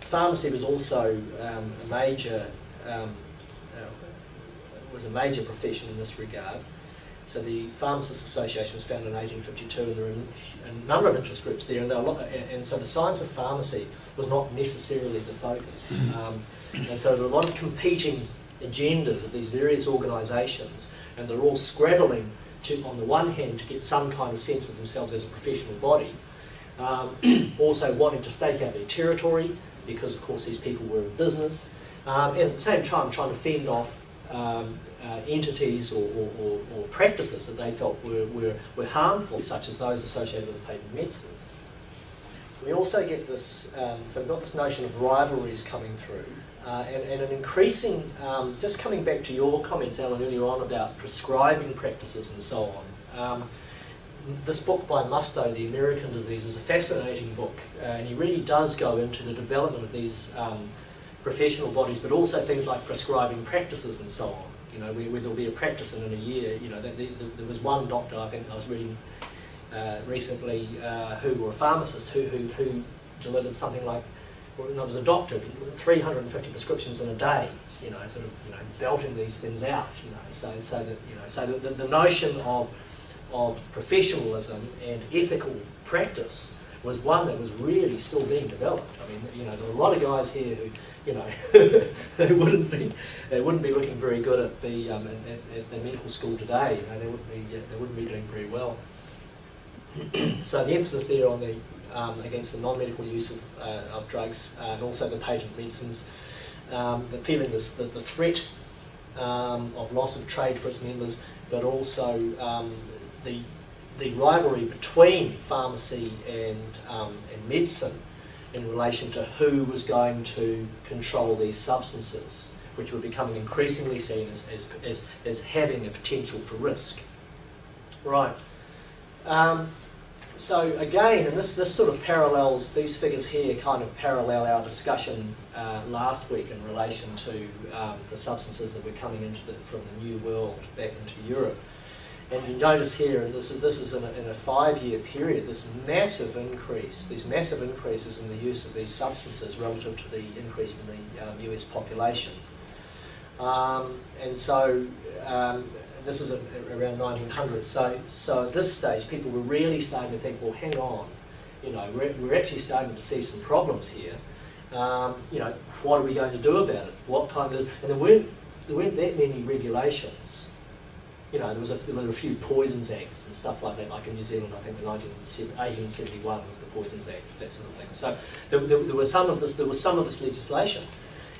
Pharmacy was also a major profession in this regard. So the Pharmacists Association was founded in 1852, and there were a number of interest groups there, and so the science of pharmacy was not necessarily the focus. And so there were a lot of competing agendas of these various organisations, and they're all scrabbling to, on the one hand, to get some kind of sense of themselves as a professional body, also wanting to stake out their territory, because of course these people were in business, and at the same time trying to fend off entities or practices that they felt were harmful, such as those associated with patent medicines. We also get this, so we've got this notion of rivalries coming through, and an increasing, just coming back to your comments, Alan, earlier on about prescribing practices and so on. This book by Musto, The American Disease, is a fascinating book, and he really does go into the development of these professional bodies, but also things like prescribing practices and so on. You know, where there'll be a practice in a year. You know, there was one doctor, I think I was reading recently, who were a pharmacist who delivered something like, well, no, it was a doctor, 350 prescriptions in a day. You know, sort of, you know, belting these things out. You know, so that the notion of professionalism and ethical practice was one that was really still being developed. I mean, you know, there were a lot of guys here who, you know, they wouldn't be looking very good at the medical school today. You know, they wouldn't be doing very well. So the emphasis there on the against the non-medical use of drugs, and also the patent medicines, the feeling the threat of loss of trade for its members, but also the rivalry between pharmacy and medicine in relation to who was going to control these substances, which were becoming increasingly seen as having a potential for risk. Right. So again, and this sort of parallels, these figures here kind of parallel our discussion last week in relation to the substances that were coming into from the New World back into Europe. And you notice here, and this is in a 5-year period, this massive increase, these massive increases in the use of these substances relative to the increase in the US population. And so this is around 1900. So at this stage, people were really starting to think, well, hang on, you know, we're actually starting to see some problems here. You know, what are we going to do about it? What kind of, and there weren't that many regulations. You know, there were a few Poisons Acts and stuff like that, like in New Zealand. I think the 1871 was the Poisons Act, that sort of thing. So there was some of this legislation,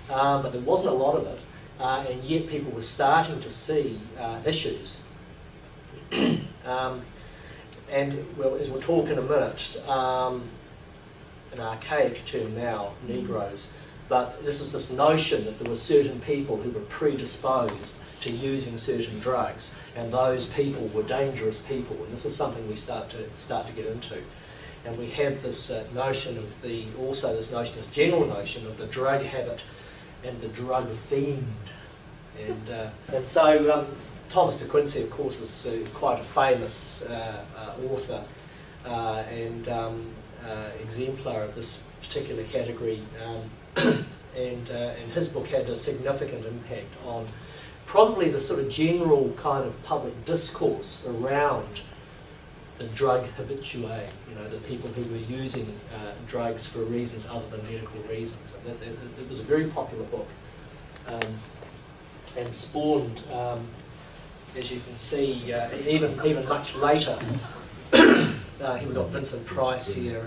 but there wasn't a lot of it, and yet people were starting to see issues. And well, as we'll talk in a minute, an archaic term now, Negroes, but this is this notion that there were certain people who were predisposed to using certain drugs, and those people were dangerous people, and this is something we start to get into. And we have this notion of this general notion of the drug habit and the drug fiend, and so Thomas de Quincey, of course, is quite a famous author and exemplar of this particular category, and his book had a significant impact on probably the sort of general kind of public discourse around the drug habitué, you know, the people who were using drugs for reasons other than medical reasons. And it was a very popular book, and spawned, as you can see, even much later. Here we've got Vincent Price here,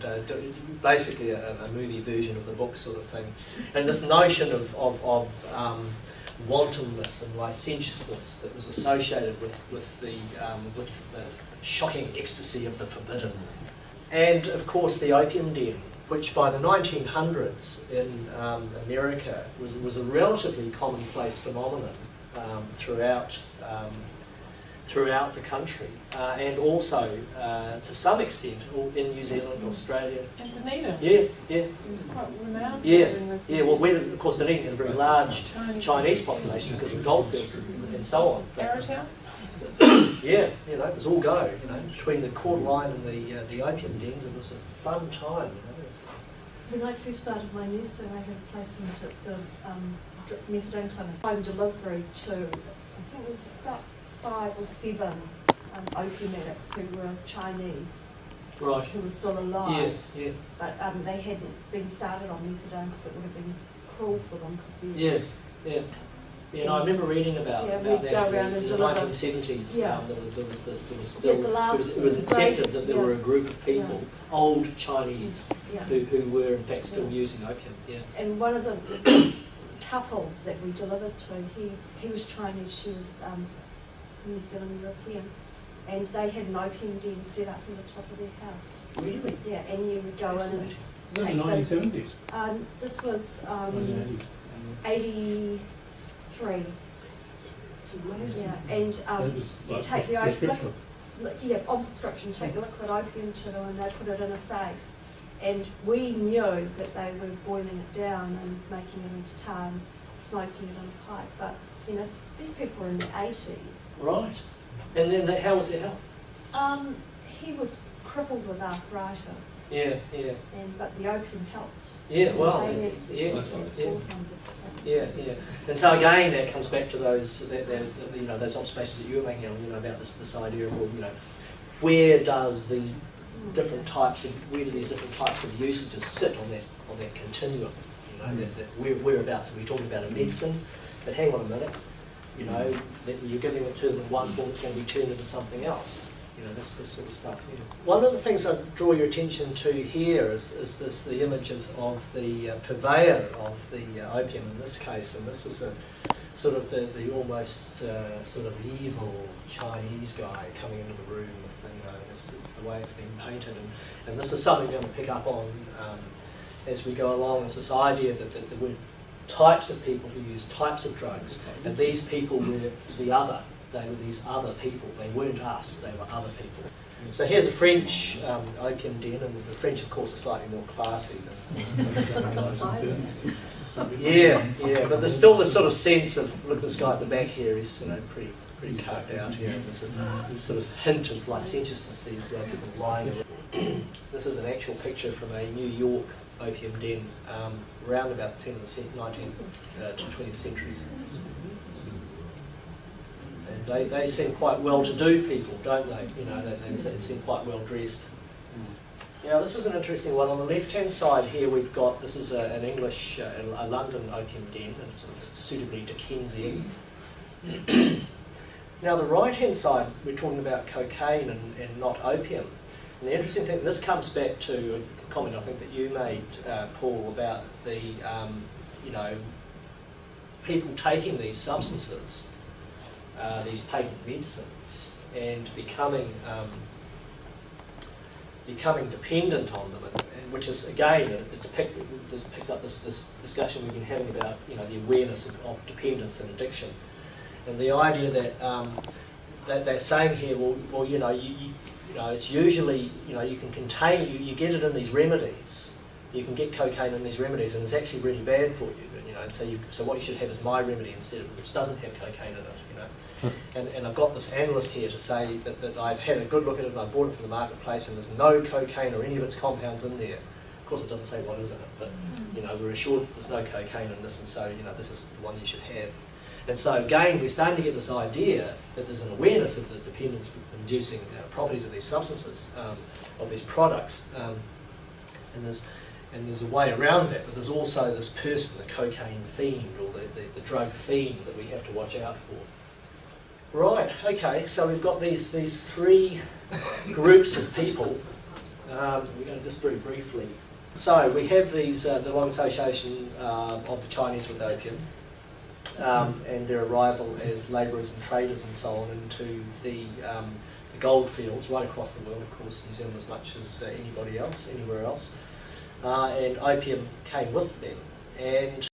and basically a movie version of the book sort of thing. And this notion of wantonness and licentiousness that was associated with the shocking ecstasy of the forbidden. And of course the opium den, which by the 1900s in America was a relatively commonplace phenomenon throughout the country, and also to some extent in New Zealand, Australia. And Dunedin. Yeah. It was quite renowned. Yeah. Well, we're of course Dunedin had a very large Chinese population because of goldfields and so on. Arrowtown. Yeah, you know, it was all go. You know, between the Court Line and the opium dens, it was a fun time. You know. When I first started my nursing, I had a placement at the methadone clinic. Home delivery to, I think it was about 5 or 7 opium addicts who were Chinese, Right. who were still alive. Yeah. But they hadn't been started on methadone because it would have been cruel for them. Yeah. And I remember reading about we'd that go around in and the deliver. 1970s. Yeah. There was still the it was accepted race, that there were a group of people, old Chinese, Yeah. who were in fact still using opium. Yeah. And one of the couples that we delivered to, he was Chinese, she was New Zealand European, and they had an opium den set up in the top of their house. Really? Yeah, and you would go in and In the 1970s. this was 1980s. 83. It's amazing. Yeah, and That was you like take the prescription. on prescription, take the liquid opium to them and they put it in a safe. And we knew that they were boiling it down and making it into tar and smoking it in a pipe. But, you know, these people were in their 80s. Right. And then how was their health? He was crippled with arthritis. Yeah. But the opium helped. Yeah, well, ALS yeah. was 400. Yeah. And so again, that comes back to those, those observations that you were making, about this idea of, well, where does these different types of usages sit on that continuum? Whereabouts are we talking about in medicine? But hang on a minute, that you're giving it to them in one form, it's going to be turned into something else. This sort of stuff. Yeah. One of the things I draw your attention to here is the image of the purveyor of the opium in this case, and this is a sort of the almost sort of evil Chinese guy coming into the room with it's the way it's been painted, and this is something we're going to pick up on as we go along. It's this idea that there were types of people who use types of drugs, and these people were the other. They were these other people. They weren't us, they were other people. So here's a French opium den, and the French, of course, are slightly more classy than some of the other guys. Yeah, but there's still this sort of sense of, look, this guy at the back here is pretty carved out here, and there's a sort of hint of licentiousness, these people lying around. This is an actual picture from a New York opium den around about the 19th to 20th centuries. And they seem quite well-to-do people, don't they? They seem quite well-dressed. Now, this is an interesting one. On the left-hand side here, we've got, this is an English, a London opium den, and sort of suitably Dickensian. Now, the right-hand side, we're talking about cocaine and not opium. And the interesting thing, this comes back to a comment I think that you made, Paul, about the, people taking these substances, these patent medicines, and becoming dependent on them, and which is, again, it picks up this discussion we've been having about the awareness of dependence and addiction, and the idea that they're saying here, it's usually you can contain, you get it in these remedies, you can get cocaine in these remedies, and it's actually really bad for you. So what you should have is my remedy instead of, which doesn't have cocaine in it. And I've got this analyst here to say that I've had a good look at it and I bought it from the marketplace and there's no cocaine or any of its compounds in there. Of course, it doesn't say what is in it, but we're assured there's no cocaine in this, and so this is the one you should have. And so again, we're starting to get this idea that there's an awareness of the dependence-inducing properties of these substances, of these products, and there's a way around that. But there's also this person, the cocaine fiend or the drug fiend, that we have to watch out for. Right, okay, so we've got these three groups of people. We're going to just very briefly. So we have these the long association of the Chinese with opium, and their arrival as labourers and traders and so on into the gold fields right across the world, of course, New Zealand as much as anywhere else. And opium came with them. And